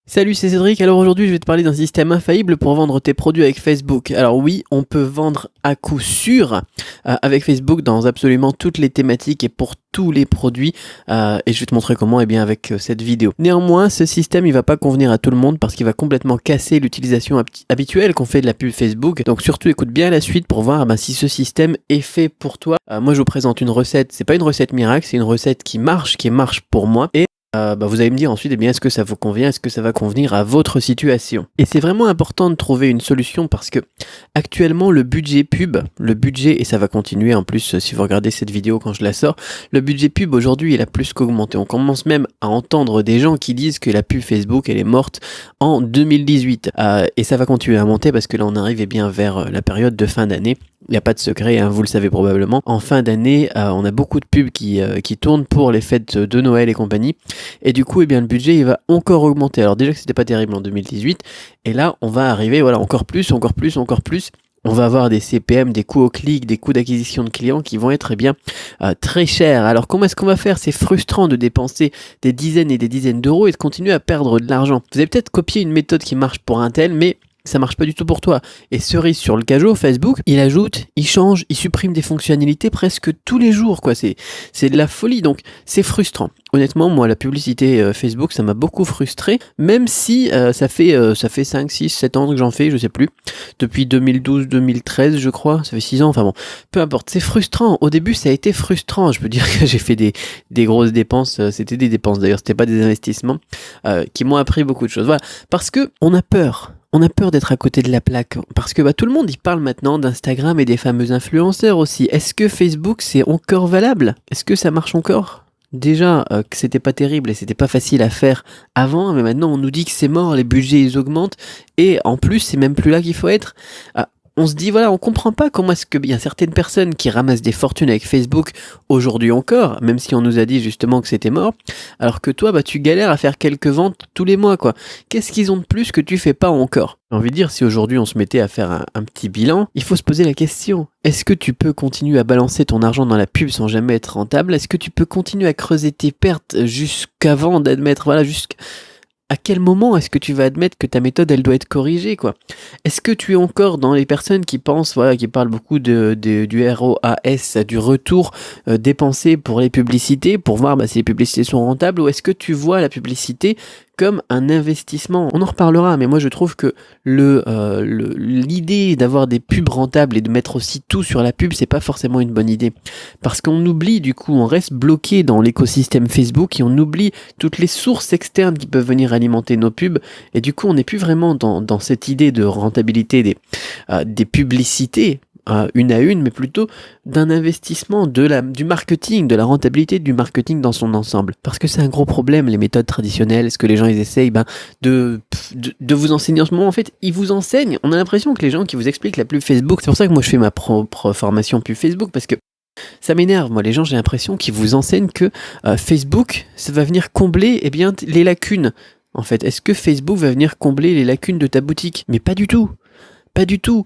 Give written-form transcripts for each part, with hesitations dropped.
Salut, c'est Cédric. Alors aujourd'hui, je vais te parler d'un système infaillible pour vendre tes produits avec Facebook. Alors oui, on peut vendre à coup sûr avec Facebook dans absolument toutes les thématiques et pour tous les produits. Et je vais te montrer comment, avec cette vidéo. Néanmoins, ce système, il va pas convenir à tout le monde parce qu'il va complètement casser l'utilisation habituelle qu'on fait de la pub Facebook. Donc surtout, écoute bien la suite pour voir si ce système est fait pour toi. Moi, je vous présente une recette. C'est pas une recette miracle, c'est une recette qui marche pour moi. Et vous allez me dire ensuite, est-ce que ça vous convient, est-ce que ça va convenir à votre situation? Et c'est vraiment important de trouver une solution parce que actuellement le budget pub, et ça va continuer en plus si vous regardez cette vidéo quand je la sors, le budget pub aujourd'hui il a plus qu'augmenté. On commence même à entendre des gens qui disent que la pub Facebook elle est morte en 2018 et ça va continuer à monter parce que là on arrive vers la période de fin d'année. Il n'y a pas de secret, vous le savez probablement. En fin d'année, on a beaucoup de pubs qui tournent pour les fêtes de Noël et compagnie. Et du coup, le budget, il va encore augmenter. Alors déjà que c'était pas terrible en 2018. Et là, on va arriver, encore plus. On va avoir des CPM, des coûts au clic, des coûts d'acquisition de clients qui vont être très chers. Alors comment est-ce qu'on va faire? C'est frustrant de dépenser des dizaines et des dizaines d'euros et de continuer à perdre de l'argent. Vous avez peut-être copié une méthode qui marche pour un tel, mais ça marche pas du tout pour toi. Et cerise sur le gâteau, Facebook, il ajoute, il change, il supprime des fonctionnalités presque tous les jours, quoi. C'est de la folie, donc c'est frustrant. Honnêtement, moi, la publicité Facebook, ça m'a beaucoup frustré, même si ça fait 5, 6, 7 ans que j'en fais, je sais plus. Depuis 2012, 2013, je crois, ça fait 6 ans, peu importe. C'est frustrant. Au début, ça a été frustrant. Je peux dire que j'ai fait des grosses dépenses. C'était des dépenses d'ailleurs, c'était pas des investissements qui m'ont appris beaucoup de choses. Voilà, parce que on a peur. On a peur d'être à côté de la plaque parce que tout le monde y parle maintenant d'Instagram et des fameux influenceurs aussi. Est-ce que Facebook c'est encore valable? Est-ce que ça marche encore? Déjà que c'était pas terrible et c'était pas facile à faire avant, mais maintenant on nous dit que c'est mort, les budgets ils augmentent et en plus c'est même plus là qu'il faut être. On se dit on comprend pas comment est-ce que y a certaines personnes qui ramassent des fortunes avec Facebook aujourd'hui encore, même si on nous a dit justement que c'était mort, alors que toi tu galères à faire quelques ventes tous les mois quoi. Qu'est-ce qu'ils ont de plus que tu fais pas encore? J'ai envie de dire, si aujourd'hui on se mettait à faire un petit bilan, il faut se poser la question, est-ce que tu peux continuer à balancer ton argent dans la pub sans jamais être rentable? Est-ce que tu peux continuer à creuser tes pertes jusqu'avant d'admettre, à quel moment est-ce que tu vas admettre que ta méthode elle doit être corrigée quoi? Est-ce que tu es encore dans les personnes qui pensent qui parlent beaucoup du ROAS, du retour dépensé pour les publicités pour voir si les publicités sont rentables, ou est-ce que tu vois la publicité comme un investissement? On en reparlera, mais moi je trouve que l'idée d'avoir des pubs rentables et de mettre aussi tout sur la pub, c'est pas forcément une bonne idée. Parce qu'on oublie on reste bloqué dans l'écosystème Facebook et on oublie toutes les sources externes qui peuvent venir alimenter nos pubs. Et du coup, on n'est plus vraiment dans cette idée de rentabilité des publicités. Une à une, mais plutôt d'un investissement, du marketing, de la rentabilité du marketing dans son ensemble. Parce que c'est un gros problème, les méthodes traditionnelles, est-ce que les gens ils essayent de vous enseigner en ce moment? En fait, ils vous enseignent, on a l'impression que les gens qui vous expliquent la pub Facebook, c'est pour ça que moi je fais ma propre formation pub Facebook, parce que ça m'énerve, moi les gens, j'ai l'impression qu'ils vous enseignent que Facebook, ça va venir combler les lacunes. En fait, est-ce que Facebook va venir combler les lacunes de ta boutique? Mais pas du tout. Pas du tout.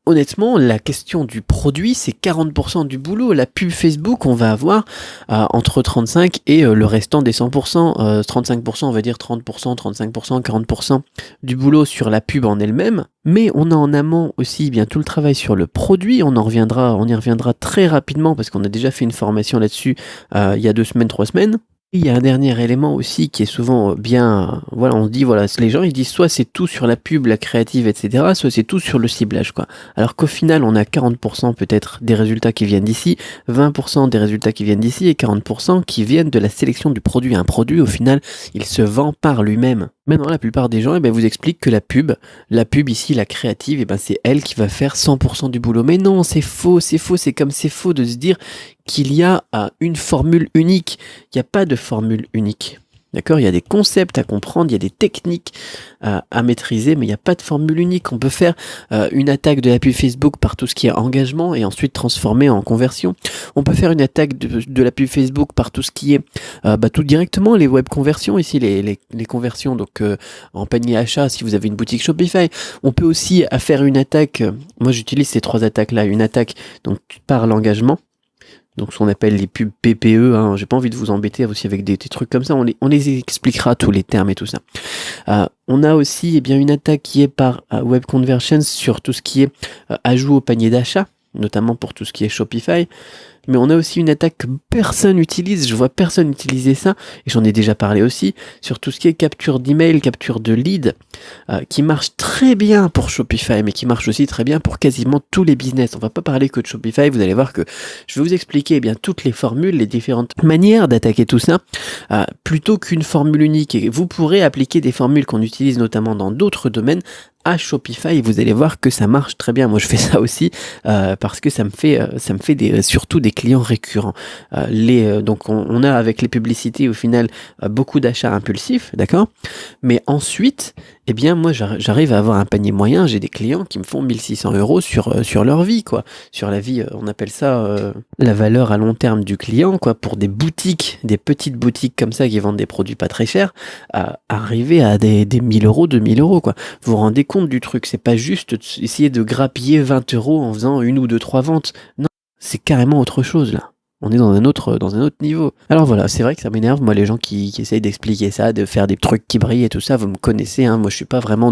Honnêtement, la question du produit, c'est 40% du boulot. La pub Facebook, on va avoir entre 35 et le restant des 100%. 35%, on va dire 30%, 35%, 40% du boulot sur la pub en elle-même. Mais on a en amont aussi tout le travail sur le produit. On y reviendra très rapidement parce qu'on a déjà fait une formation là-dessus il y a 2 semaines, 3 semaines. Il y a un dernier élément aussi qui est souvent on se dit les gens ils disent soit c'est tout sur la pub, la créative, etc., soit c'est tout sur le ciblage quoi. Alors qu'au final on a 40% peut-être des résultats qui viennent d'ici, 20% des résultats qui viennent d'ici et 40% qui viennent de la sélection du produit. Un produit au final il se vend par lui-même. Maintenant la plupart des gens vous expliquent que la pub ici, la créative, c'est elle qui va faire 100% du boulot. Mais non, c'est faux, c'est comme c'est faux de se dire qu'il y a une formule unique. Il n'y a pas de formule unique. D'accord? Il y a des concepts à comprendre, il y a des techniques à maîtriser, mais il n'y a pas de formule unique. On peut faire une attaque de la pub Facebook par tout ce qui est engagement et ensuite transformer en conversion. On peut faire une attaque de la pub Facebook par tout ce qui est tout directement, les web conversions, ici les conversions en panier achat si vous avez une boutique Shopify. On peut aussi faire une attaque, moi j'utilise ces 3 attaques là, une attaque donc par l'engagement, Donc ce qu'on appelle les pubs PPE, hein. J'ai pas envie de vous embêter aussi avec des trucs comme ça, on les expliquera tous les termes et tout ça. On a aussi une attaque qui est par Web Conversions sur tout ce qui est ajout au panier d'achat, notamment pour tout ce qui est Shopify. Mais on a aussi une attaque que personne n'utilise, je vois personne utiliser ça, et j'en ai déjà parlé aussi, sur tout ce qui est capture d'email, capture de lead, qui marche très bien pour Shopify, mais qui marche aussi très bien pour quasiment tous les business. On va pas parler que de Shopify, vous allez voir que je vais vous expliquer toutes les formules, les différentes manières d'attaquer tout ça, plutôt qu'une formule unique. Et vous pourrez appliquer des formules qu'on utilise notamment dans d'autres domaines à Shopify, vous allez voir que ça marche très bien. Moi, je fais ça aussi parce que ça me fait surtout des clients récurrents. Donc, on a avec les publicités au final beaucoup d'achats impulsifs, d'accord. Mais ensuite, moi, j'arrive à avoir un panier moyen. J'ai des clients qui me font 1600 € sur leur vie, quoi. Sur la vie, on appelle ça la valeur à long terme du client, quoi. Pour des boutiques, des petites boutiques comme ça qui vendent des produits pas très chers, arriver à des 1000 €, 2000 €, quoi. Vous vous rendez compte du truc, c'est pas juste essayer de grappiller 20 € en faisant 1 ou 2, 3 ventes. Non, c'est carrément autre chose là. On est dans un autre niveau. Alors voilà, c'est vrai que ça m'énerve, moi, les gens qui essayent d'expliquer ça, de faire des trucs qui brillent et tout ça, vous me connaissez, hein, moi je suis pas vraiment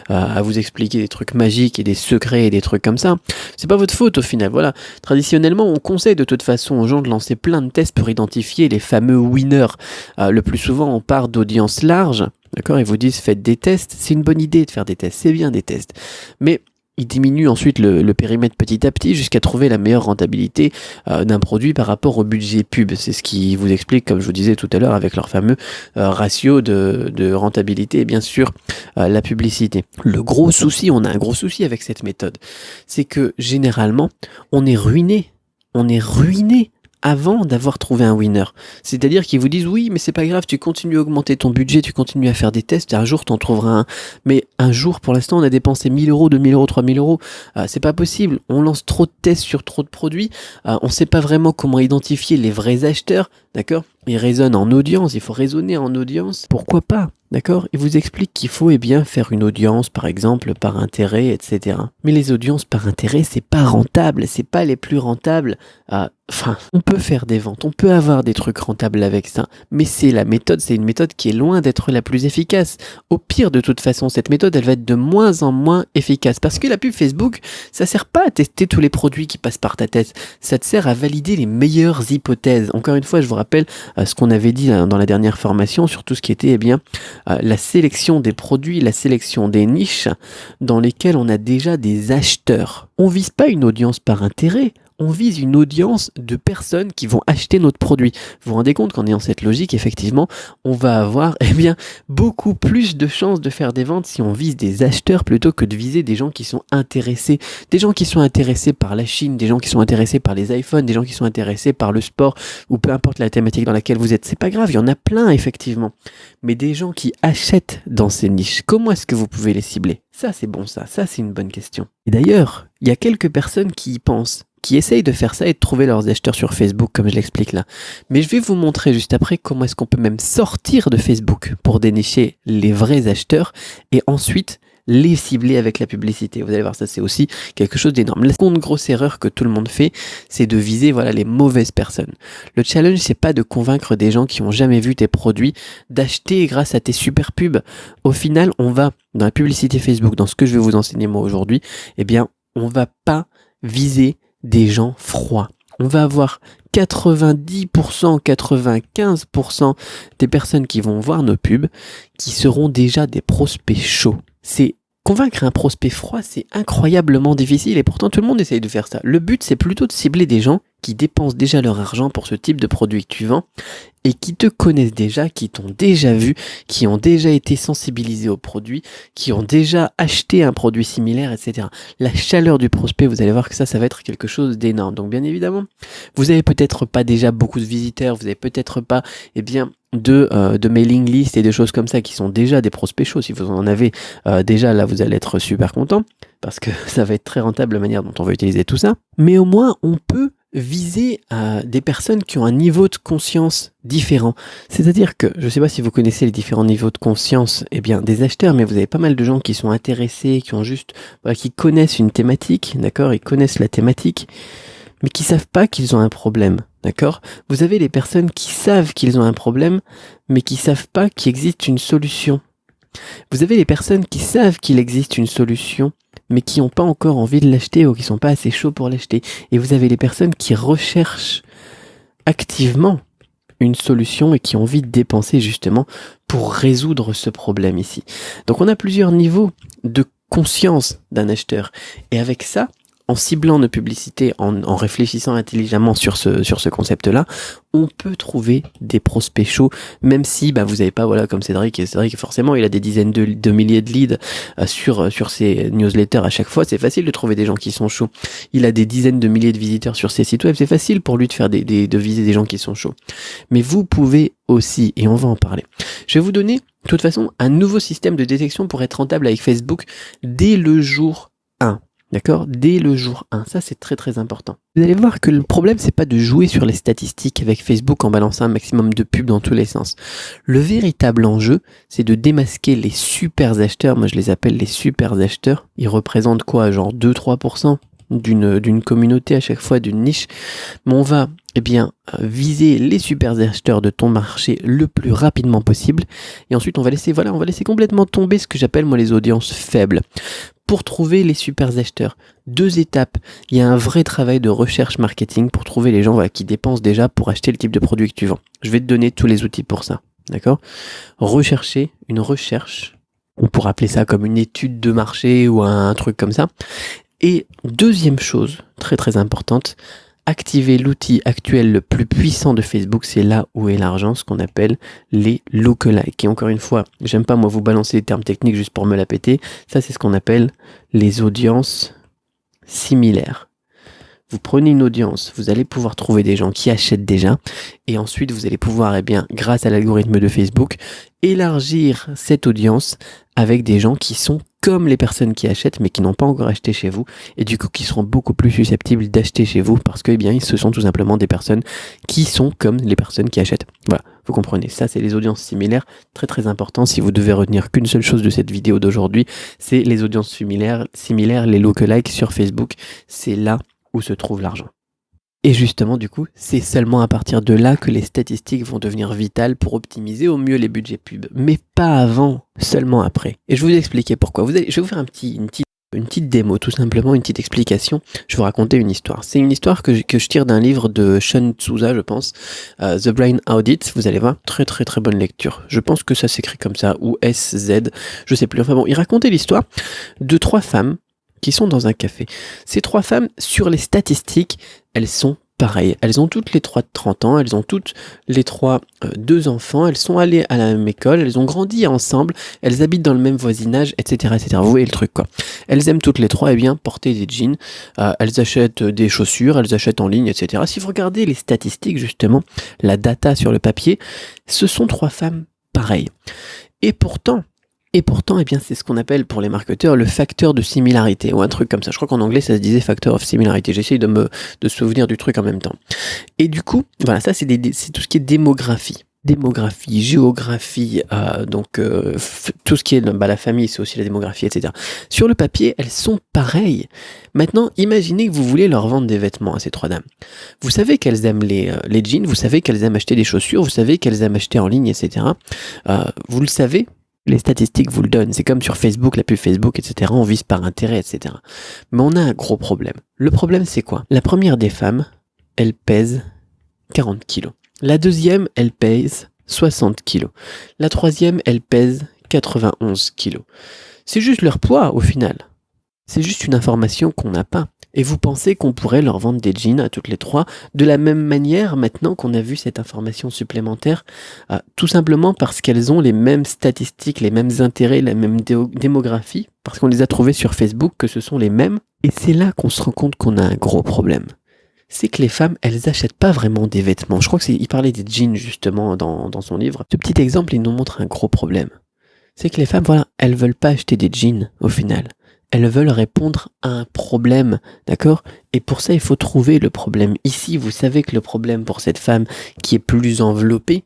à vous expliquer des trucs magiques et des secrets et des trucs comme ça. C'est pas votre faute au final, voilà. Traditionnellement, on conseille de toute façon aux gens de lancer plein de tests pour identifier les fameux winners. Le plus souvent, on part d'audiences larges, d'accord, ils vous disent faites des tests, c'est une bonne idée de faire des tests, c'est bien des tests. Mais ils diminuent ensuite le périmètre petit à petit jusqu'à trouver la meilleure rentabilité d'un produit par rapport au budget pub. C'est ce qui vous explique, comme je vous disais tout à l'heure, avec leur fameux ratio de rentabilité et bien sûr la publicité. On a un gros souci avec cette méthode, c'est que généralement, on est ruiné avant d'avoir trouvé un winner. C'est-à-dire qu'ils vous disent oui, mais c'est pas grave, tu continues à augmenter ton budget, tu continues à faire des tests, et un jour t'en trouveras un. Mais un jour, pour l'instant, on a dépensé 1000 €, 2000 €, 3000 €. C'est pas possible. On lance trop de tests sur trop de produits. On sait pas vraiment comment identifier les vrais acheteurs. D'accord ? Ils raisonnent en audience, il faut raisonner en audience. Pourquoi pas ? D'accord ? Il vous explique qu'il faut faire une audience, par exemple, par intérêt, etc. Mais les audiences par intérêt, c'est pas rentable, c'est pas les plus rentables. On peut faire des ventes, on peut avoir des trucs rentables avec ça, mais c'est une méthode qui est loin d'être la plus efficace. Au pire, de toute façon, cette méthode, elle va être de moins en moins efficace, parce que la pub Facebook, ça sert pas à tester tous les produits qui passent par ta tête, ça te sert à valider les meilleures hypothèses. Encore une fois, je vous rappelle ce qu'on avait dit dans la dernière formation sur tout ce qui était la sélection des produits, la sélection des niches dans lesquelles on a déjà des acheteurs. On vise pas une audience par intérêt, on vise une audience de personnes qui vont acheter notre produit. Vous vous rendez compte qu'en ayant cette logique, effectivement, on va avoir beaucoup plus de chances de faire des ventes si on vise des acheteurs plutôt que de viser des gens qui sont intéressés. Des gens qui sont intéressés par la Chine, des gens qui sont intéressés par les iPhones, des gens qui sont intéressés par le sport ou peu importe la thématique dans laquelle vous êtes. C'est pas grave, il y en a plein effectivement. Mais des gens qui achètent dans ces niches, comment est-ce que vous pouvez les cibler ? Ça c'est bon ça c'est une bonne question. Et d'ailleurs, il y a quelques personnes qui y pensent, qui essayent de faire ça et de trouver leurs acheteurs sur Facebook, comme je l'explique là. Mais je vais vous montrer juste après comment est-ce qu'on peut même sortir de Facebook pour dénicher les vrais acheteurs et ensuite les cibler avec la publicité. Vous allez voir, ça c'est aussi quelque chose d'énorme. La seconde grosse erreur que tout le monde fait, c'est de viser les mauvaises personnes. Le challenge, c'est pas de convaincre des gens qui ont jamais vu tes produits d'acheter grâce à tes super pubs. Au final, on va, dans la publicité Facebook, dans ce que je vais vous enseigner moi aujourd'hui, on va pas viser des gens froids. On va avoir 90%, 95% des personnes qui vont voir nos pubs qui seront déjà des prospects chauds. Convaincre un prospect froid, c'est incroyablement difficile et pourtant tout le monde essaye de faire ça. Le but, c'est plutôt de cibler des gens qui dépensent déjà leur argent pour ce type de produit que tu vends et qui te connaissent déjà, qui t'ont déjà vu, qui ont déjà été sensibilisés au produit, qui ont déjà acheté un produit similaire, etc. La chaleur du prospect, vous allez voir que ça va être quelque chose d'énorme. Donc bien évidemment, vous avez peut-être pas déjà beaucoup de visiteurs, vous avez peut-être pas, de mailing list et de choses comme ça qui sont déjà des prospects chauds. Si vous en avez déjà, là, vous allez être super content parce que ça va être très rentable la manière dont on va utiliser tout ça. Mais au moins, on peut viser des personnes qui ont un niveau de conscience différent. C'est-à-dire que, je ne sais pas si vous connaissez les différents niveaux de conscience des acheteurs, mais vous avez pas mal de gens qui sont intéressés, qui ont qui connaissent une thématique, d'accord, ils connaissent la thématique, mais qui savent pas qu'ils ont un problème. d'accord? Vous avez les personnes qui savent qu'ils ont un problème, mais qui savent pas qu'il existe une solution. Vous avez les personnes qui savent qu'il existe une solution, mais qui n'ont pas encore envie de l'acheter ou qui sont pas assez chauds pour l'acheter. Et vous avez les personnes qui recherchent activement une solution et qui ont envie de dépenser justement pour résoudre ce problème ici. Donc on a plusieurs niveaux de conscience d'un acheteur. Et avec ça, en ciblant nos publicités, en réfléchissant intelligemment sur ce concept-là, on peut trouver des prospects chauds, même si vous n'avez pas, voilà, comme Cédric forcément il a des dizaines de milliers de leads sur ses newsletters à chaque fois. C'est facile de trouver des gens qui sont chauds. Il a des dizaines de milliers de visiteurs sur ses sites web. C'est facile pour lui de faire de viser des gens qui sont chauds. Mais vous pouvez aussi, et on va en parler. Je vais vous donner, de toute façon, un nouveau système de détection pour être rentable avec Facebook dès le jour 1. D'accord? Dès le jour 1. Ça, c'est très très important. Vous allez voir que le problème, c'est pas de jouer sur les statistiques avec Facebook en balançant un maximum de pubs dans tous les sens. Le véritable enjeu, c'est de démasquer les super acheteurs. Moi, je les appelle les super acheteurs. Ils représentent quoi? Genre 2-3% d'une communauté à chaque fois, d'une niche. Mais on va, viser les super acheteurs de ton marché le plus rapidement possible. Et ensuite, on va laisser complètement tomber ce que j'appelle, moi, les audiences faibles. Pour trouver les super acheteurs, 2 étapes. Il y a un vrai travail de recherche marketing pour trouver les gens qui dépensent déjà pour acheter le type de produit que tu vends. Je vais te donner tous les outils pour ça. D'accord? Rechercher, une recherche. On pourrait appeler ça comme une étude de marché ou un truc comme ça. Et deuxième chose, très très importante, activer l'outil actuel le plus puissant de Facebook, c'est là où est l'argent, ce qu'on appelle les lookalikes. Et encore une fois, j'aime pas moi vous balancer des termes techniques juste pour me la péter, ça c'est ce qu'on appelle les audiences similaires. Vous prenez une audience, vous allez pouvoir trouver des gens qui achètent déjà, et ensuite vous allez pouvoir, grâce à l'algorithme de Facebook, élargir cette audience avec des gens qui sont comme les personnes qui achètent mais qui n'ont pas encore acheté chez vous et du coup qui seront beaucoup plus susceptibles d'acheter chez vous parce que ce sont tout simplement des personnes qui sont comme les personnes qui achètent. Voilà, vous comprenez, ça c'est les audiences similaires, très très important. Si vous devez retenir qu'une seule chose de cette vidéo d'aujourd'hui, c'est les audiences similaires, les lookalikes sur Facebook, c'est là où se trouve l'argent. Et justement, du coup, c'est seulement à partir de là que les statistiques vont devenir vitales pour optimiser au mieux les budgets pub. Mais pas avant, seulement après. Et je vais vous expliquer pourquoi. Je vais vous faire une petite démo, tout simplement, une petite explication. Je vais vous raconter une histoire. C'est une histoire que je tire d'un livre de Sean Souza, je pense, The Brain Audit. Vous allez voir, très très très bonne lecture. Je pense que ça s'écrit comme ça, ou SZ, je sais plus. Enfin bon, il racontait l'histoire de 3 femmes qui sont dans un café. Ces 3 femmes, sur les statistiques, elles sont pareilles. Elles ont toutes les 3 de 30 ans, elles ont toutes les 3 2 enfants, elles sont allées à la même école, elles ont grandi ensemble, elles habitent dans le même voisinage, etc. etc. Vous voyez le truc, quoi. Elles aiment toutes les 3 porter des jeans, elles achètent des chaussures, elles achètent en ligne, etc. Si vous regardez les statistiques, justement, la data sur le papier, ce sont 3 femmes pareilles. Et pourtant, c'est ce qu'on appelle pour les marketeurs le facteur de similarité, ou un truc comme ça. Je crois qu'en anglais, ça se disait factor of similarity. J'essaye de souvenir du truc en même temps. Et du coup, voilà, ça c'est tout ce qui est démographie. Démographie, géographie, tout ce qui est la famille, c'est aussi la démographie, etc. Sur le papier, elles sont pareilles. Maintenant, imaginez que vous voulez leur vendre des vêtements à ces 3 dames. Vous savez qu'elles aiment les jeans, vous savez qu'elles aiment acheter des chaussures, vous savez qu'elles aiment acheter en ligne, etc. Vous le savez. Les statistiques vous le donnent, c'est comme sur Facebook, la pub Facebook, etc. On vise par intérêt, etc. Mais on a un gros problème. Le problème, c'est quoi? La première des femmes, elle pèse 40 kilos. La deuxième, elle pèse 60 kilos. La troisième, elle pèse 91 kilos. C'est juste leur poids, au final. C'est juste une information qu'on n'a pas. Et vous pensez qu'on pourrait leur vendre des jeans à toutes les 3 de la même manière maintenant qu'on a vu cette information supplémentaire, tout simplement parce qu'elles ont les mêmes statistiques, les mêmes intérêts, la même démographie, parce qu'on les a trouvées sur Facebook, que ce sont les mêmes. Et c'est là qu'on se rend compte qu'on a un gros problème. C'est que les femmes, elles achètent pas vraiment des vêtements. Je crois il parlait des jeans justement dans son livre. Ce petit exemple, il nous montre un gros problème. C'est que les femmes, voilà, elles veulent pas acheter des jeans au final. Elles veulent répondre à un problème, d'accord? Et pour ça, il faut trouver le problème. Ici, vous savez que le problème pour cette femme qui est plus enveloppée,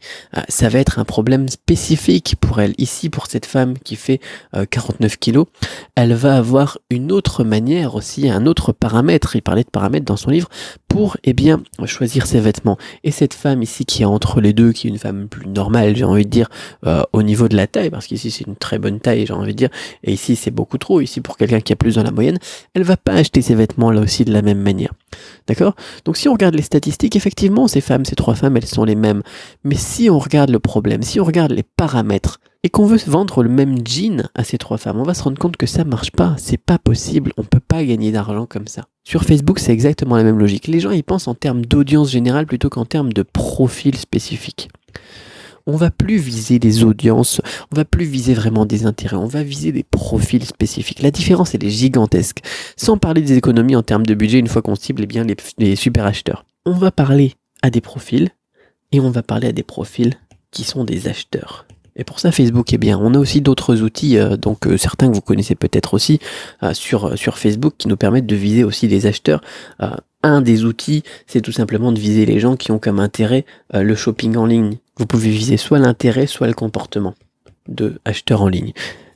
ça va être un problème spécifique pour elle. Ici, pour cette femme qui fait 49 kilos, elle va avoir une autre manière aussi, un autre paramètre. Il parlait de paramètres dans son livre pour, choisir ses vêtements. Et cette femme ici qui est entre les deux, qui est une femme plus normale, j'ai envie de dire, au niveau de la taille, parce qu'ici c'est une très bonne taille, j'ai envie de dire, et ici c'est beaucoup trop. Ici, pour quelqu'un qui est plus dans la moyenne, elle va pas acheter ses vêtements là aussi de la même manière. D'accord? Donc si on regarde les statistiques, effectivement, ces trois femmes, elles sont les mêmes. Mais si on regarde le problème, si on regarde les paramètres, et qu'on veut vendre le même jean à ces trois femmes, on va se rendre compte que ça marche pas, c'est pas possible, on peut pas gagner d'argent comme ça. Sur Facebook, c'est exactement la même logique. Les gens, ils pensent en termes d'audience générale plutôt qu'en termes de profil spécifique. On va plus viser des audiences, on va plus viser vraiment des intérêts, on va viser des profils spécifiques. La différence, elle est gigantesque. Sans parler des économies en termes de budget, une fois qu'on cible les super acheteurs. On va parler à des profils et on va parler à des profils qui sont des acheteurs. Et pour ça, Facebook est bien. On a aussi d'autres outils, certains que vous connaissez peut-être aussi sur Facebook, qui nous permettent de viser aussi les acheteurs. Un des outils, c'est tout simplement de viser les gens qui ont comme intérêt le shopping en ligne. Vous pouvez viser soit l'intérêt, soit le comportement de acheteurs en ligne.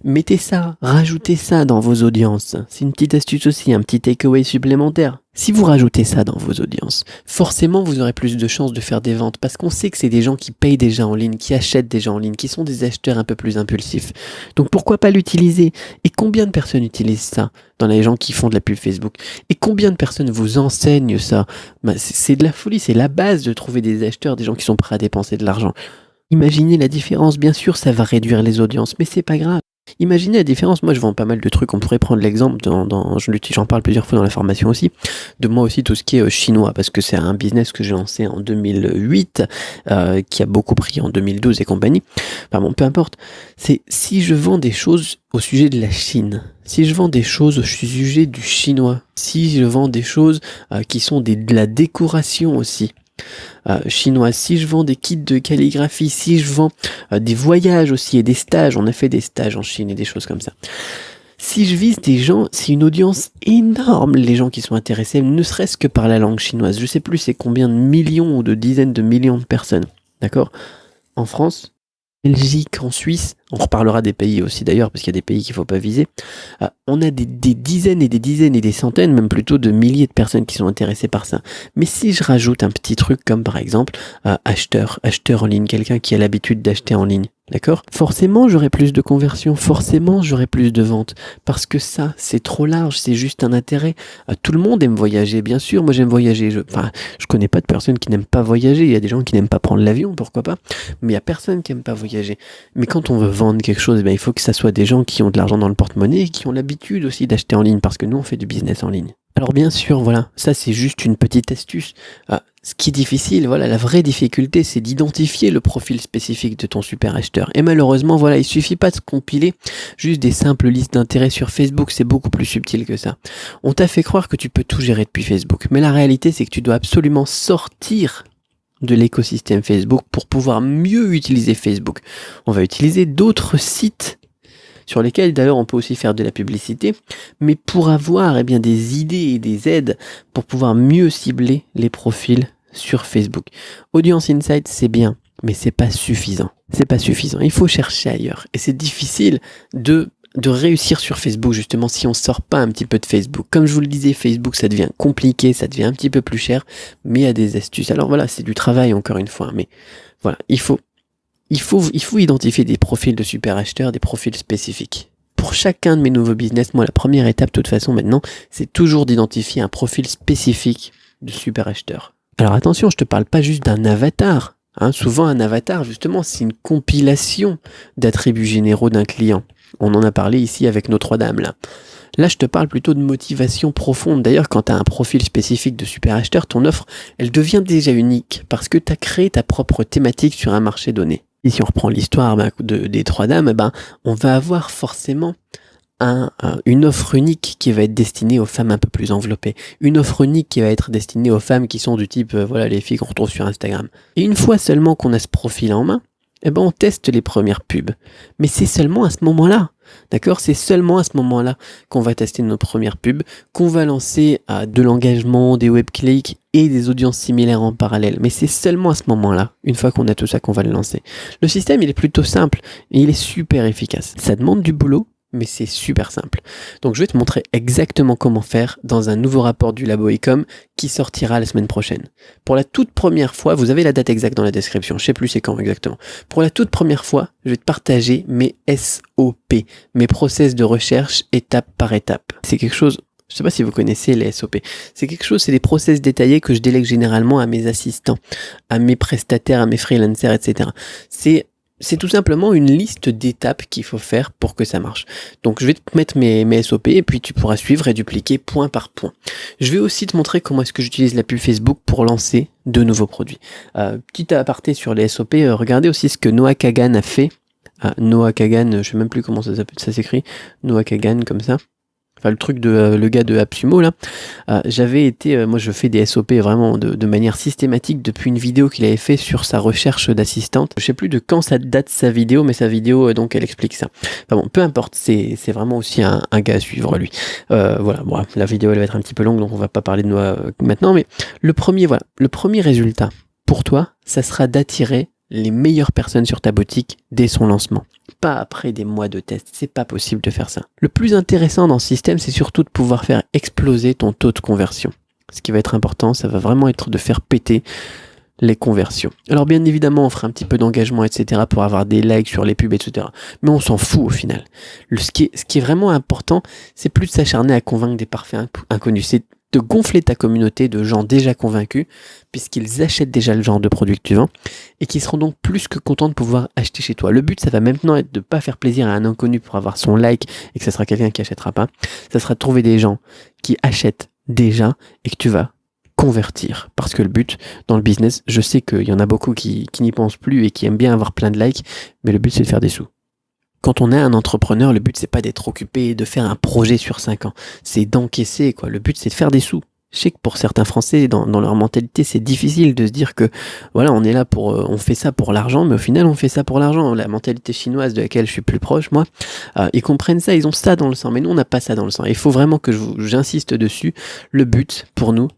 Mettez ça, rajoutez ça dans vos audiences. C'est une petite astuce aussi, un petit takeaway supplémentaire. Si vous rajoutez ça dans vos audiences, forcément vous aurez plus de chances de faire des ventes parce qu'on sait que c'est des gens qui payent déjà en ligne, qui achètent déjà en ligne, qui sont des acheteurs un peu plus impulsifs. Donc pourquoi pas l'utiliser? Et combien de personnes utilisent ça dans les gens qui font de la pub Facebook? Et combien de personnes vous enseignent ça? C'est de la folie, c'est la base de trouver des acheteurs, des gens qui sont prêts à dépenser de l'argent. Imaginez la différence, bien sûr ça va réduire les audiences, mais c'est pas grave. Imaginez la différence, moi je vends pas mal de trucs, on pourrait prendre l'exemple, j'en parle plusieurs fois dans la formation aussi, de moi aussi tout ce qui est chinois, parce que c'est un business que j'ai lancé en 2008, qui a beaucoup pris en 2012 et compagnie, peu importe, c'est si je vends des choses au sujet de la Chine, si je vends des choses au sujet du chinois, si je vends des choses qui sont de la décoration aussi, chinois, si je vends des kits de calligraphie, si je vends des voyages aussi et des stages, on a fait des stages en Chine et des choses comme ça. Si je vise des gens, c'est une audience énorme, les gens qui sont intéressés, ne serait-ce que par la langue chinoise. Je sais plus c'est combien de millions ou de dizaines de millions de personnes, d'accord? En France, Belgique, en Suisse, on reparlera des pays aussi d'ailleurs, parce qu'il y a des pays qu'il ne faut pas viser, on a des dizaines et des dizaines et des centaines, même plutôt de milliers de personnes qui sont intéressées par ça. Mais si je rajoute un petit truc comme par exemple acheteur en ligne, quelqu'un qui a l'habitude d'acheter en ligne, d'accord? Forcément, j'aurai plus de conversions, forcément, j'aurai plus de ventes, parce que ça, c'est trop large, c'est juste un intérêt. Tout le monde aime voyager, bien sûr, moi j'aime voyager, je connais pas de personnes qui n'aiment pas voyager, il y a des gens qui n'aiment pas prendre l'avion, pourquoi pas, mais il y a personne qui aime pas voyager. Mais quand on veut vendre quelque chose, il faut que ça soit des gens qui ont de l'argent dans le porte-monnaie et qui ont l'habitude aussi d'acheter en ligne, parce que nous on fait du business en ligne. Alors bien sûr, voilà, ça c'est juste une petite astuce. Ce qui est difficile, voilà, la vraie difficulté, c'est d'identifier le profil spécifique de ton super acheteur. Et malheureusement, voilà, il suffit pas de compiler juste des simples listes d'intérêts sur Facebook, c'est beaucoup plus subtil que ça. On t'a fait croire que tu peux tout gérer depuis Facebook, mais la réalité, c'est que tu dois absolument sortir de l'écosystème Facebook pour pouvoir mieux utiliser Facebook. On va utiliser d'autres sites sur lesquels d'ailleurs on peut aussi faire de la publicité, mais pour avoir des idées et des aides pour pouvoir mieux cibler les profils sur Facebook. Audience Insight, c'est bien, mais c'est pas suffisant. C'est pas suffisant. Il faut chercher ailleurs. Et c'est difficile de réussir sur Facebook, justement, si on sort pas un petit peu de Facebook. Comme je vous le disais, Facebook, ça devient compliqué, ça devient un petit peu plus cher, mais il y a des astuces. Alors voilà, c'est du travail encore une fois, mais voilà, il faut identifier des profils de super acheteurs, des profils spécifiques. Pour chacun de mes nouveaux business, moi, la première étape, de toute façon, maintenant, c'est toujours d'identifier un profil spécifique de super acheteur. Alors attention, je te parle pas juste d'un avatar. Souvent, un avatar, justement, c'est une compilation d'attributs généraux d'un client. On en a parlé ici avec nos trois dames, là. Là, je te parle plutôt de motivation profonde. D'ailleurs, quand tu as un profil spécifique de super acheteur, ton offre, elle devient déjà unique parce que tu as créé ta propre thématique sur un marché donné. Et si on reprend l'histoire des trois dames, on va avoir forcément une offre unique qui va être destinée aux femmes un peu plus enveloppées. Une offre unique qui va être destinée aux femmes qui sont du type, les filles qu'on retrouve sur Instagram. Et une fois seulement qu'on a ce profil en main, on teste les premières pubs. Mais c'est seulement à ce moment-là. D'accord? C'est seulement à ce moment-là qu'on va tester nos premières pubs, qu'on va lancer de l'engagement, des web clics et des audiences similaires en parallèle. Mais c'est seulement à ce moment-là, une fois qu'on a tout ça, qu'on va le lancer. Le système, il est plutôt simple et il est super efficace. Ça demande du boulot, mais c'est super simple. Donc je vais te montrer exactement comment faire dans un nouveau rapport du Labo Ecom qui sortira la semaine prochaine. Pour la toute première fois, vous avez la date exacte dans la description, je sais plus c'est quand exactement. Pour la toute première fois, je vais te partager mes SOP, mes process de recherche étape par étape. C'est quelque chose, je sais pas si vous connaissez les SOP. C'est des process détaillés que je délègue généralement à mes assistants, à mes prestataires, à mes freelancers, etc. C'est tout simplement une liste d'étapes qu'il faut faire pour que ça marche. Donc je vais te mettre mes SOP et puis tu pourras suivre et dupliquer point par point. Je vais aussi te montrer comment est-ce que j'utilise la pub Facebook pour lancer de nouveaux produits. Petit aparté sur les SOP, regardez aussi ce que Noah Kagan a fait. Noah Kagan, je sais même plus comment ça s'écrit. Noah Kagan comme ça. Enfin, le truc de le gars de AppSumo là, moi je fais des SOP vraiment de manière systématique depuis une vidéo qu'il avait fait sur sa recherche d'assistante. Je sais plus de quand ça date sa vidéo, mais sa vidéo donc elle explique ça. Enfin bon, peu importe, c'est vraiment aussi un gars à suivre lui. Voilà, bon, la vidéo elle va être un petit peu longue donc on va pas parler de moi maintenant, mais le premier résultat pour toi, ça sera d'attirer les meilleures personnes sur ta boutique dès son lancement. Pas après des mois de test, c'est pas possible de faire ça. Le plus intéressant dans ce système, c'est surtout de pouvoir faire exploser ton taux de conversion. Ce qui va être important, ça va vraiment être de faire péter les conversions. Alors bien évidemment, on fera un petit peu d'engagement, etc. pour avoir des likes sur les pubs, etc. Mais on s'en fout au final. Ce qui est vraiment important, c'est plus de s'acharner à convaincre des parfaits inconnus. C'est de gonfler ta communauté de gens déjà convaincus, puisqu'ils achètent déjà le genre de produit que tu vends, et qui seront donc plus que contents de pouvoir acheter chez toi. Le but, ça va maintenant être de ne pas faire plaisir à un inconnu pour avoir son like, et que ça sera quelqu'un qui achètera pas. Ça sera de trouver des gens qui achètent déjà, et que tu vas convertir. Parce que le but, dans le business, je sais qu'il y en a beaucoup qui n'y pensent plus, et qui aiment bien avoir plein de likes, mais le but, c'est de faire des sous. Quand on est un entrepreneur, le but c'est pas d'être occupé et de faire un projet sur 5 ans. C'est d'encaisser, quoi. Le but c'est de faire des sous. Je sais que pour certains Français, dans leur mentalité, c'est difficile de se dire que, voilà, on est là on fait ça pour l'argent, mais au final, on fait ça pour l'argent. La mentalité chinoise de laquelle je suis plus proche, moi, ils comprennent ça, ils ont ça dans le sang, mais nous, on n'a pas ça dans le sang. Il faut vraiment que j'insiste dessus. Le but, pour nous,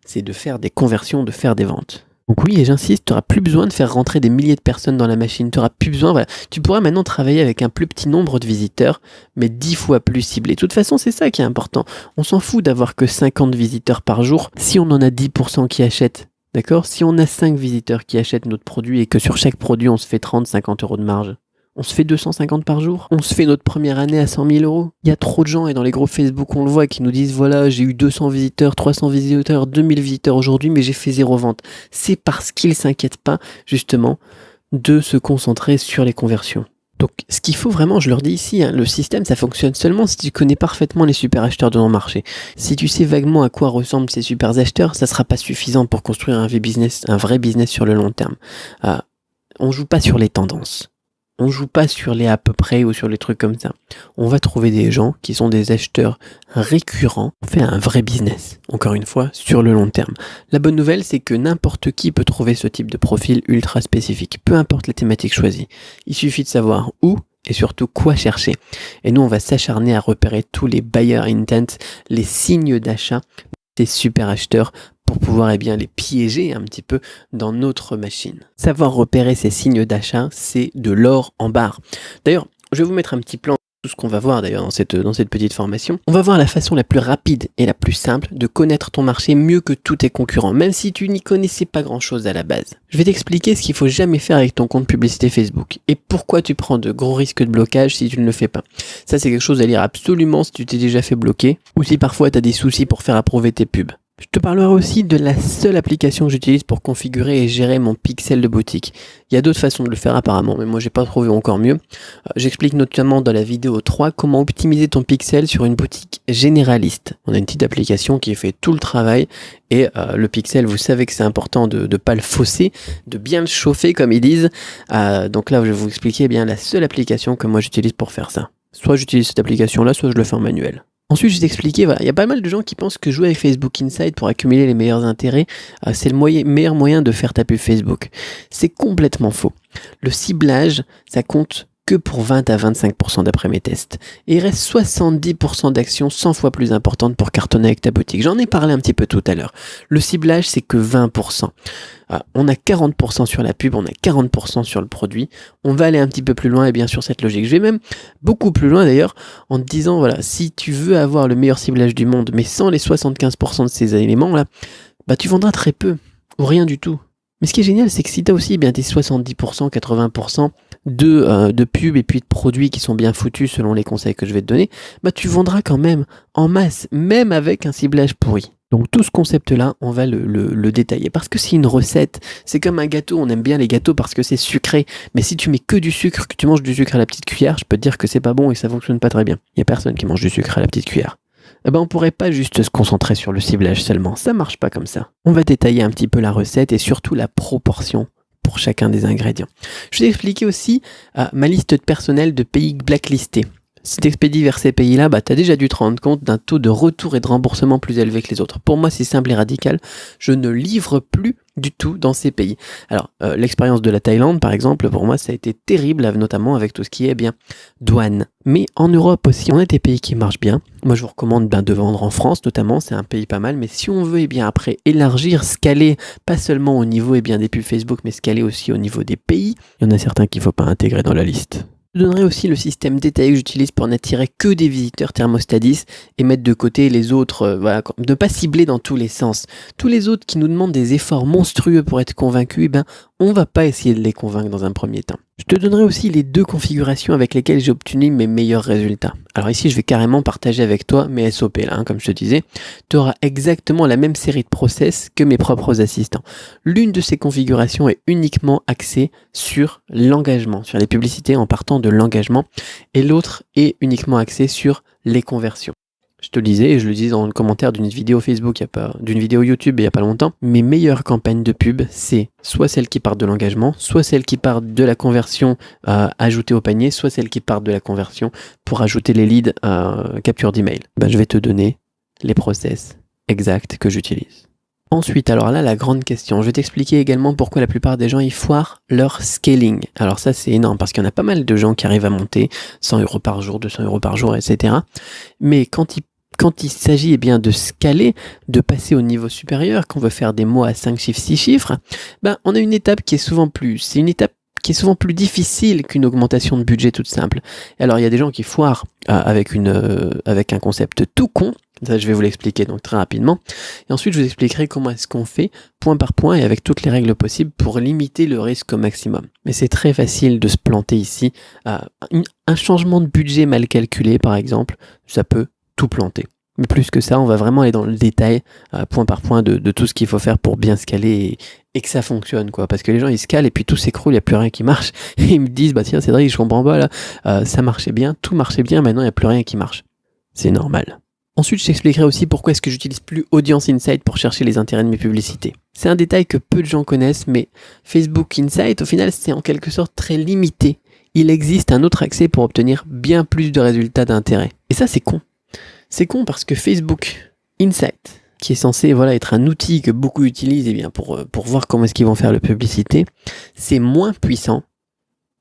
c'est de faire des conversions, de faire des ventes. Donc oui, et j'insiste, tu n'auras plus besoin de faire rentrer des milliers de personnes dans la machine, tu n'auras plus besoin, voilà. Tu pourras maintenant travailler avec un plus petit nombre de visiteurs, mais 10 fois plus ciblé. De toute façon, c'est ça qui est important. On s'en fout d'avoir que 50 visiteurs par jour si on en a 10% qui achètent. D'accord? Si on a 5 visiteurs qui achètent notre produit et que sur chaque produit, on se fait 30-50 euros de marge. On se fait 250 par jour. On se fait notre première année à 100 000 euros. Il y a trop de gens, et dans les groupes Facebook, on le voit, qui nous disent, voilà, j'ai eu 200 visiteurs, 300 visiteurs, 2000 visiteurs aujourd'hui, mais j'ai fait 0 vente. C'est parce qu'ils s'inquiètent pas, justement, de se concentrer sur les conversions. Donc, ce qu'il faut vraiment, je leur dis ici, le système, ça fonctionne seulement si tu connais parfaitement les super acheteurs de ton marché. Si tu sais vaguement à quoi ressemblent ces super acheteurs, ça sera pas suffisant pour construire un vrai business sur le long terme. On joue pas sur les tendances. On joue pas sur les à peu près ou sur les trucs comme ça. On va trouver des gens qui sont des acheteurs récurrents. On fait un vrai business, encore une fois, sur le long terme. La bonne nouvelle, c'est que n'importe qui peut trouver ce type de profil ultra spécifique, peu importe la thématique choisie. Il suffit de savoir où et surtout quoi chercher. Et nous, on va s'acharner à repérer tous les buyer intent, les signes d'achat des super acheteurs pour pouvoir les piéger un petit peu dans notre machine. Savoir repérer ces signes d'achat, c'est de l'or en barre. D'ailleurs, je vais vous mettre un petit plan de tout ce qu'on va voir d'ailleurs dans cette petite formation. On va voir la façon la plus rapide et la plus simple de connaître ton marché mieux que tous tes concurrents, même si tu n'y connaissais pas grand-chose à la base. Je vais t'expliquer ce qu'il faut jamais faire avec ton compte publicité Facebook et pourquoi tu prends de gros risques de blocage si tu ne le fais pas. Ça, c'est quelque chose à lire absolument si tu t'es déjà fait bloquer ou si parfois tu as des soucis pour faire approuver tes pubs. Je te parlerai aussi de la seule application que j'utilise pour configurer et gérer mon pixel de boutique. Il y a d'autres façons de le faire apparemment, mais moi j'ai pas trouvé encore mieux. J'explique notamment dans la vidéo 3 comment optimiser ton pixel sur une boutique généraliste. On a une petite application qui fait tout le travail et le pixel, vous savez que c'est important de ne pas le fausser, de bien le chauffer comme ils disent. Donc là je vais vous expliquer la seule application que moi j'utilise pour faire ça. Soit j'utilise cette application là, soit je le fais en manuel. Ensuite, je vais t'expliquer, il y a pas mal de gens qui pensent que jouer avec Facebook Insight pour accumuler les meilleurs intérêts, c'est le meilleur moyen de faire ta pub Facebook. C'est complètement faux. Le ciblage, ça compte que pour 20 à 25% d'après mes tests. Et il reste 70% d'actions 100 fois plus importantes pour cartonner avec ta boutique. J'en ai parlé un petit peu tout à l'heure. Le ciblage, c'est que 20%. On a 40% sur la pub, on a 40% sur le produit. On va aller un petit peu plus loin et bien sûr cette logique. Je vais même beaucoup plus loin d'ailleurs en te disant, voilà, si tu veux avoir le meilleur ciblage du monde, mais sans les 75% de ces éléments-là, tu vendras très peu ou rien du tout. Mais ce qui est génial, c'est que si tu as aussi tes 70%, 80% de pubs et puis de produits qui sont bien foutus selon les conseils que je vais te donner, tu vendras quand même en masse, même avec un ciblage pourri. Donc tout ce concept-là, on va le détailler. Parce que c'est une recette, c'est comme un gâteau, on aime bien les gâteaux parce que c'est sucré. Mais si tu mets que du sucre, que tu manges du sucre à la petite cuillère, je peux te dire que c'est pas bon et que ça fonctionne pas très bien. Il y a personne qui mange du sucre à la petite cuillère. On pourrait pas juste se concentrer sur le ciblage seulement, ça marche pas comme ça. On va détailler un petit peu la recette et surtout la proportion pour chacun des ingrédients. Je vais expliquer aussi ma liste personnelle de pays blacklistés. Si tu expédies vers ces pays-là, tu as déjà dû te rendre compte d'un taux de retour et de remboursement plus élevé que les autres. Pour moi, c'est simple et radical. Je ne livre plus du tout dans ces pays. Alors, l'expérience de la Thaïlande, par exemple, pour moi, ça a été terrible, notamment avec tout ce qui est douane. Mais en Europe aussi, on a des pays qui marchent bien. Moi, je vous recommande de vendre en France, notamment. C'est un pays pas mal. Mais si on veut, après, élargir, scaler, pas seulement au niveau des pubs Facebook, mais scaler aussi au niveau des pays, il y en a certains qu'il ne faut pas intégrer dans la liste. Je donnerai aussi le système détaillé que j'utilise pour n'attirer que des visiteurs thermostat 10 et mettre de côté les autres, ne pas cibler dans tous les sens. Tous les autres qui nous demandent des efforts monstrueux pour être convaincus, on va pas essayer de les convaincre dans un premier temps. Je te donnerai aussi les 2 configurations avec lesquelles j'ai obtenu mes meilleurs résultats. Alors ici, je vais carrément partager avec toi mes SOP là, comme je te disais. Tu auras exactement la même série de process que mes propres assistants. L'une de ces configurations est uniquement axée sur l'engagement, sur les publicités en partant de l'engagement, et l'autre est uniquement axée sur les conversions. Je te le disais, et je le disais dans le commentaire d'une vidéo Facebook, d'une vidéo YouTube il n'y a pas longtemps, mes meilleures campagnes de pub, c'est soit celles qui partent de l'engagement, soit celles qui partent de la conversion ajoutée au panier, soit celles qui partent de la conversion pour ajouter les leads capture d'email. Je vais te donner les process exacts que j'utilise. Ensuite, alors là, la grande question, je vais t'expliquer également pourquoi la plupart des gens ils foirent leur scaling. Alors ça, c'est énorme parce qu'il y en a pas mal de gens qui arrivent à monter 100 € par jour, 200 € par jour, etc. Mais quand il s'agit de scaler, de passer au niveau supérieur, qu'on veut faire des mots à 5 chiffres, 6 chiffres, on a une étape qui est souvent plus difficile qu'une augmentation de budget toute simple. Et alors il y a des gens qui foirent avec un concept tout con. Ça, je vais vous l'expliquer donc très rapidement. Et ensuite, je vous expliquerai comment est-ce qu'on fait point par point et avec toutes les règles possibles pour limiter le risque au maximum. Mais c'est très facile de se planter ici. Un changement de budget mal calculé, par exemple, ça peut tout planter. Mais plus que ça, on va vraiment aller dans le détail, point par point, de tout ce qu'il faut faire pour bien scaler et que ça fonctionne, quoi. Parce que les gens, ils scalent et puis tout s'écroule, il n'y a plus rien qui marche. Et ils me disent, tiens, Cédric, je comprends pas, là, ça marchait bien, tout marchait bien, maintenant il n'y a plus rien qui marche. C'est normal. Ensuite, je t'expliquerai aussi pourquoi est-ce que j'utilise plus Audience Insight pour chercher les intérêts de mes publicités. C'est un détail que peu de gens connaissent, mais Facebook Insight, au final, c'est en quelque sorte très limité. Il existe un autre accès pour obtenir bien plus de résultats d'intérêt. Et ça, c'est con. C'est con parce que Facebook Insight, qui est censé être un outil que beaucoup utilisent pour voir comment est-ce qu'ils vont faire la publicité, c'est moins puissant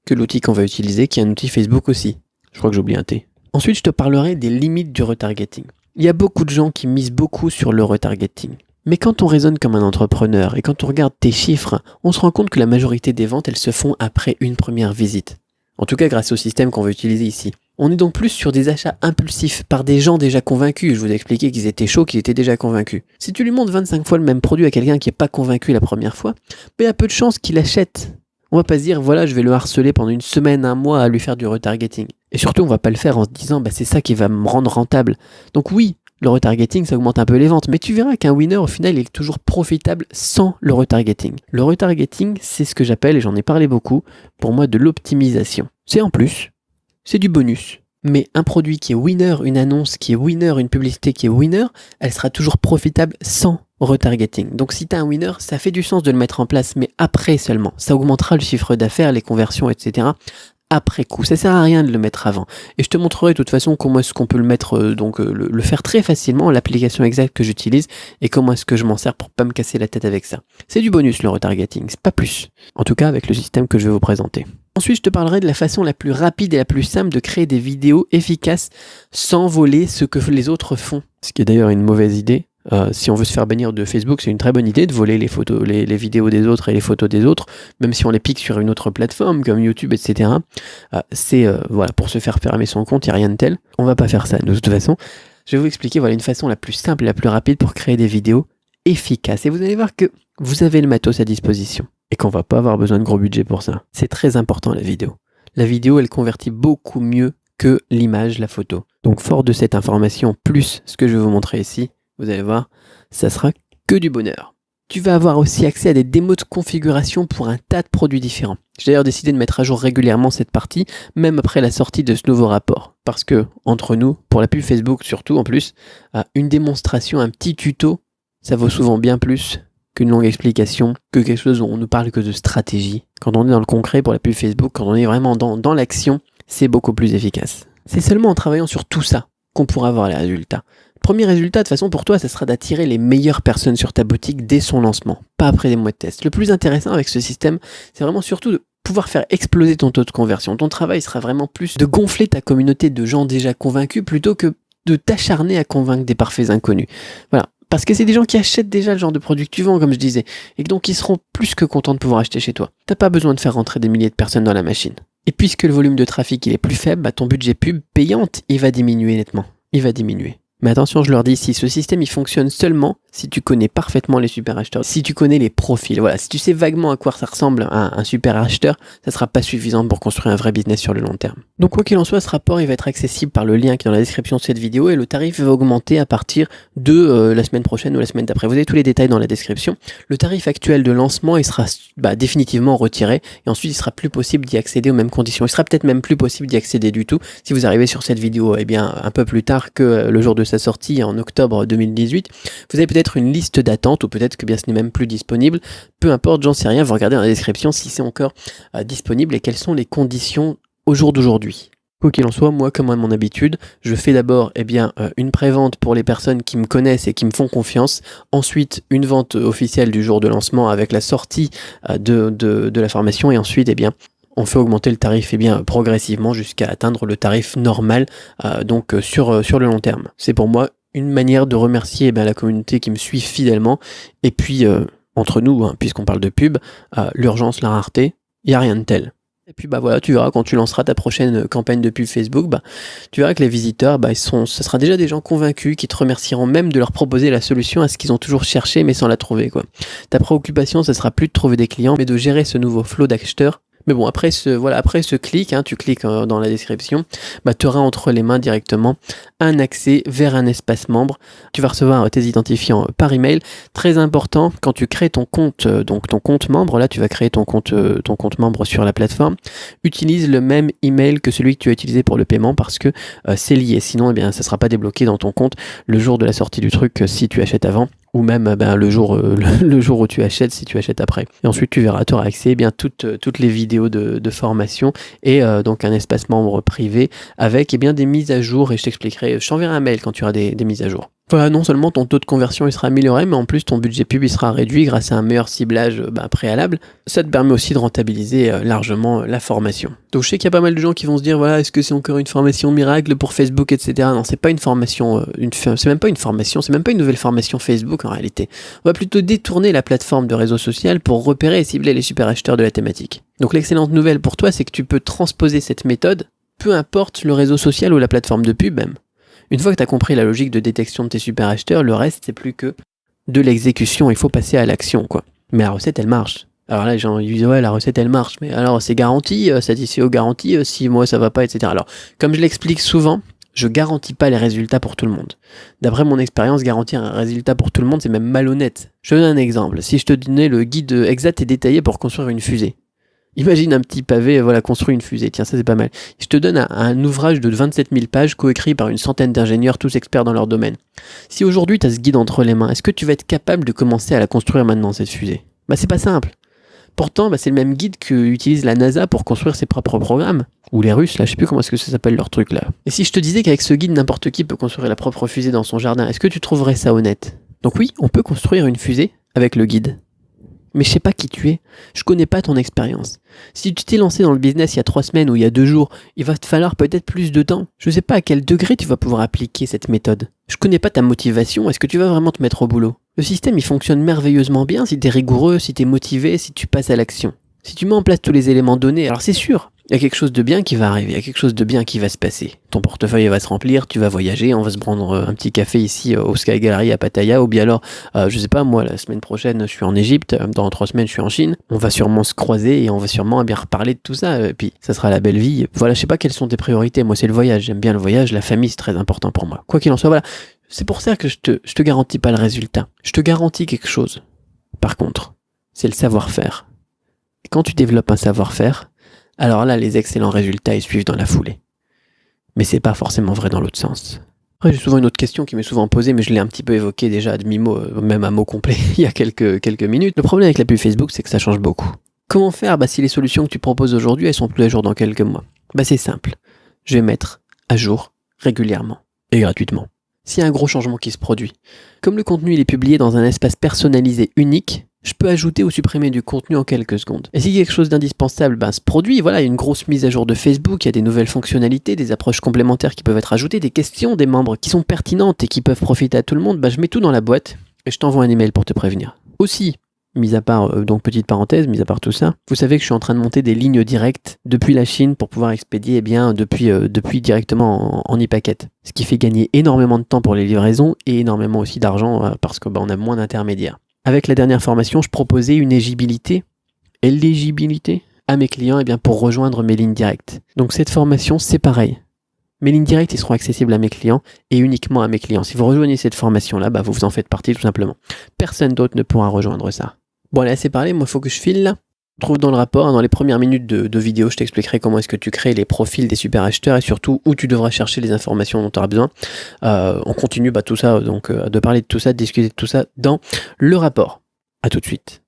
que l'outil qu'on va utiliser, qui est un outil Facebook aussi. Je crois que j'ai oublié un T. Ensuite, je te parlerai des limites du retargeting. Il y a beaucoup de gens qui misent beaucoup sur le retargeting. Mais quand on raisonne comme un entrepreneur et quand on regarde tes chiffres, on se rend compte que la majorité des ventes, elles se font après une première visite. En tout cas, grâce au système qu'on va utiliser ici. On est donc plus sur des achats impulsifs par des gens déjà convaincus. Je vous ai expliqué qu'ils étaient chauds, qu'ils étaient déjà convaincus. Si tu lui montres 25 fois le même produit à quelqu'un qui n'est pas convaincu la première fois, il y a peu de chances qu'il achète. On va pas se dire, je vais le harceler pendant une semaine, un mois à lui faire du retargeting. Et surtout, on va pas le faire en se disant, c'est ça qui va me rendre rentable. Donc oui, le retargeting, ça augmente un peu les ventes. Mais tu verras qu'un winner, au final, il est toujours profitable sans le retargeting. Le retargeting, c'est ce que j'appelle, et j'en ai parlé beaucoup, pour moi, de l'optimisation. C'est en plus, c'est du bonus. Mais un produit qui est winner, une annonce qui est winner, une publicité qui est winner, elle sera toujours profitable sans retargeting. Donc si tu as un winner, ça fait du sens de le mettre en place, mais après seulement. Ça augmentera le chiffre d'affaires, les conversions, etc. après coup. Ça sert à rien de le mettre avant. Et je te montrerai de toute façon comment est-ce qu'on peut le mettre, le faire très facilement, l'application exacte que j'utilise, et comment est-ce que je m'en sers pour pas me casser la tête avec ça. C'est du bonus le retargeting, c'est pas plus. En tout cas avec le système que je vais vous présenter. Ensuite, je te parlerai de la façon la plus rapide et la plus simple de créer des vidéos efficaces sans voler ce que les autres font. Ce qui est d'ailleurs une mauvaise idée. Si on veut se faire bannir de Facebook, c'est une très bonne idée de voler les photos, les vidéos des autres et les photos des autres, même si on les pique sur une autre plateforme comme YouTube, etc. Voilà, pour se faire fermer son compte, il n'y a rien de tel. On va pas faire ça de toute façon. Je vais vous expliquer une façon la plus simple et la plus rapide pour créer des vidéos efficaces. Et vous allez voir que vous avez le matos à disposition et qu'on va pas avoir besoin de gros budget pour ça. C'est très important la vidéo. La vidéo, elle convertit beaucoup mieux que l'image, la photo. Donc fort de cette information, plus ce que je vais vous montrer ici, vous allez voir, ça sera que du bonheur. Tu vas avoir aussi accès à des démos de configuration pour un tas de produits différents. J'ai d'ailleurs décidé de mettre à jour régulièrement cette partie, même après la sortie de ce nouveau rapport. Parce que, entre nous, pour la pub Facebook surtout en plus, une démonstration, un petit tuto, ça vaut souvent bien plus qu'une longue explication, que quelque chose où on ne parle que de stratégie. Quand on est dans le concret pour la pub Facebook, quand on est vraiment dans l'action, c'est beaucoup plus efficace. C'est seulement en travaillant sur tout ça qu'on pourra avoir les résultats. Premier résultat, de toute façon, pour toi, ça sera d'attirer les meilleures personnes sur ta boutique dès son lancement, pas après des mois de test. Le plus intéressant avec ce système, c'est vraiment surtout de pouvoir faire exploser ton taux de conversion. Ton travail sera vraiment plus de gonfler ta communauté de gens déjà convaincus plutôt que de t'acharner à convaincre des parfaits inconnus. Voilà. Parce que c'est des gens qui achètent déjà le genre de produit que tu vends, comme je disais, et donc ils seront plus que contents de pouvoir acheter chez toi. T'as pas besoin de faire rentrer des milliers de personnes dans la machine. Et puisque le volume de trafic il est plus faible, ton budget pub payante, il va diminuer nettement. Il va diminuer. Mais attention, je leur dis ici, ce système il fonctionne seulement si tu connais parfaitement les super acheteurs, si tu connais les profils. Voilà, si tu sais vaguement à quoi ça ressemble un super acheteur, ça sera pas suffisant pour construire un vrai business sur le long terme. Donc quoi qu'il en soit, ce rapport il va être accessible par le lien qui est dans la description de cette vidéo et le tarif va augmenter à partir de la semaine prochaine ou la semaine d'après. Vous avez tous les détails dans la description. Le tarif actuel de lancement il sera définitivement retiré et ensuite il sera plus possible d'y accéder aux mêmes conditions. Il sera peut-être même plus possible d'y accéder du tout si vous arrivez sur cette vidéo un peu plus tard que le jour de sa sortie en octobre 2018. Vous avez peut-être une liste d'attente ou peut-être que ce n'est même plus disponible. Peu importe, j'en sais rien, vous regardez dans la description si c'est encore disponible et quelles sont les conditions au jour d'aujourd'hui. Quoi qu'il en soit, moi, comme à mon habitude, je fais d'abord une prévente pour les personnes qui me connaissent et qui me font confiance. Ensuite, une vente officielle du jour de lancement avec la sortie de la formation. Et ensuite, on fait augmenter le tarif progressivement jusqu'à atteindre le tarif normal sur le long terme. C'est pour moi une manière de remercier la communauté qui me suit fidèlement. Et puis, entre nous, puisqu'on parle de pub, l'urgence, la rareté, il n'y a rien de tel. Et puis voilà, tu verras quand tu lanceras ta prochaine campagne de pub Facebook, tu verras que les visiteurs, ce sera déjà des gens convaincus qui te remercieront même de leur proposer la solution à ce qu'ils ont toujours cherché mais sans la trouver, quoi. Ta préoccupation, ce sera plus de trouver des clients, mais de gérer ce nouveau flot d'acheteurs. Mais bon, après ce clic, tu cliques dans la description, tu auras entre les mains directement un accès vers un espace membre. Tu vas recevoir tes identifiants par email. Très important, quand tu crées ton compte, donc ton compte membre, là tu vas créer ton compte membre sur la plateforme, utilise le même email que celui que tu as utilisé pour le paiement parce que c'est lié. Sinon, ça ne sera pas débloqué dans ton compte le jour de la sortie du truc si tu achètes avant. Ou même le jour où tu achètes si tu achètes après. Et ensuite tu verras, tu auras accès toutes les vidéos de formation et donc un espace membre privé avec des mises à jour et je t'enverrai un mail quand tu auras des mises à jour. Voilà, non seulement ton taux de conversion il sera amélioré, mais en plus ton budget pub il sera réduit grâce à un meilleur ciblage préalable. Ça te permet aussi de rentabiliser largement la formation. Donc je sais qu'il y a pas mal de gens qui vont se dire, voilà, est-ce que c'est encore une formation miracle pour Facebook, etc. Non, c'est pas une formation, c'est même pas une formation, c'est même pas une nouvelle formation Facebook en réalité. On va plutôt détourner la plateforme de réseau social pour repérer et cibler les super acheteurs de la thématique. Donc l'excellente nouvelle pour toi, c'est que tu peux transposer cette méthode, peu importe le réseau social ou la plateforme de pub même. Une fois que tu as compris la logique de détection de tes super acheteurs, le reste, c'est plus que de l'exécution. Il faut passer à l'action, quoi. Mais la recette, elle marche. Alors là, les gens disent, ouais, la recette, elle marche. Mais alors, c'est garanti, satisfait aux garanties, si moi, ça va pas, etc. Alors, comme je l'explique souvent, je garantis pas les résultats pour tout le monde. D'après mon expérience, garantir un résultat pour tout le monde, c'est même malhonnête. Je donne un exemple. Si je te donnais le guide exact et détaillé pour construire une fusée, imagine un petit pavé, construis une fusée. Tiens, ça c'est pas mal. Je te donne un ouvrage de 27 000 pages coécrit par une centaine d'ingénieurs, tous experts dans leur domaine. Si aujourd'hui tu as ce guide entre les mains, est-ce que tu vas être capable de commencer à la construire maintenant, cette fusée ? C'est pas simple. Pourtant, c'est le même guide qu'utilise la NASA pour construire ses propres programmes. Ou les Russes, là, je sais plus comment est-ce que ça s'appelle leur truc là. Et si je te disais qu'avec ce guide, n'importe qui peut construire la propre fusée dans son jardin, est-ce que tu trouverais ça honnête ? Donc oui, on peut construire une fusée avec le guide. Mais je sais pas qui tu es, je connais pas ton expérience. Si tu t'es lancé dans le business il y a 3 semaines ou il y a 2 jours, il va te falloir peut-être plus de temps. Je sais pas à quel degré tu vas pouvoir appliquer cette méthode. Je connais pas ta motivation, est-ce que tu vas vraiment te mettre au boulot? Le système il fonctionne merveilleusement bien si t'es rigoureux, si t'es motivé, si tu passes à l'action. Si tu mets en place tous les éléments donnés, alors c'est sûr, il y a quelque chose de bien qui va arriver, il y a quelque chose de bien qui va se passer. Ton portefeuille va se remplir, tu vas voyager, on va se prendre un petit café ici au Sky Gallery à Pattaya, ou bien alors, je sais pas, moi la semaine prochaine je suis en Égypte, dans 3 semaines je suis en Chine, on va sûrement se croiser et on va sûrement bien reparler de tout ça, et puis ça sera la belle vie. Voilà, je sais pas quelles sont tes priorités, moi c'est le voyage, j'aime bien le voyage, la famille c'est très important pour moi. Quoi qu'il en soit, voilà, c'est pour ça que je te garantis pas le résultat, je te garantis quelque chose. Par contre, c'est le savoir-faire. Et quand tu développes un savoir-faire, alors là, les excellents résultats, ils suivent dans la foulée. Mais c'est pas forcément vrai dans l'autre sens. Après, j'ai souvent une autre question qui m'est souvent posée, mais je l'ai un petit peu évoquée déjà à demi-mot, même à mot complet, il y a quelques minutes. Le problème avec la pub Facebook, c'est que ça change beaucoup. Comment faire si les solutions que tu proposes aujourd'hui, elles sont plus à jour dans quelques mois? C'est simple. Je vais mettre à jour régulièrement et gratuitement. S'il y a un gros changement qui se produit, comme le contenu il est publié dans un espace personnalisé unique, je peux ajouter ou supprimer du contenu en quelques secondes. Et si quelque chose d'indispensable se produit, voilà, il y a une grosse mise à jour de Facebook, il y a des nouvelles fonctionnalités, des approches complémentaires qui peuvent être ajoutées, des questions des membres qui sont pertinentes et qui peuvent profiter à tout le monde, je mets tout dans la boîte et je t'envoie un email pour te prévenir. Aussi, mis à part, donc petite parenthèse, mis à part tout ça, vous savez que je suis en train de monter des lignes directes depuis la Chine pour pouvoir expédier depuis directement en e-packet. Ce qui fait gagner énormément de temps pour les livraisons et énormément aussi d'argent parce que on a moins d'intermédiaires. Avec la dernière formation, je proposais une éligibilité à mes clients pour rejoindre mes lignes directes. Donc cette formation, c'est pareil. Mes lignes directes, ils seront accessibles à mes clients et uniquement à mes clients. Si vous rejoignez cette formation-là, vous en faites partie tout simplement. Personne d'autre ne pourra rejoindre ça. Bon, allez, assez parlé, moi il faut que je file là. Trouve dans le rapport, dans les premières minutes de vidéo, je t'expliquerai comment est-ce que tu crées les profils des super acheteurs et surtout où tu devras chercher les informations dont tu auras besoin. On continue tout ça, donc de parler de tout ça, de discuter de tout ça dans le rapport. À tout de suite.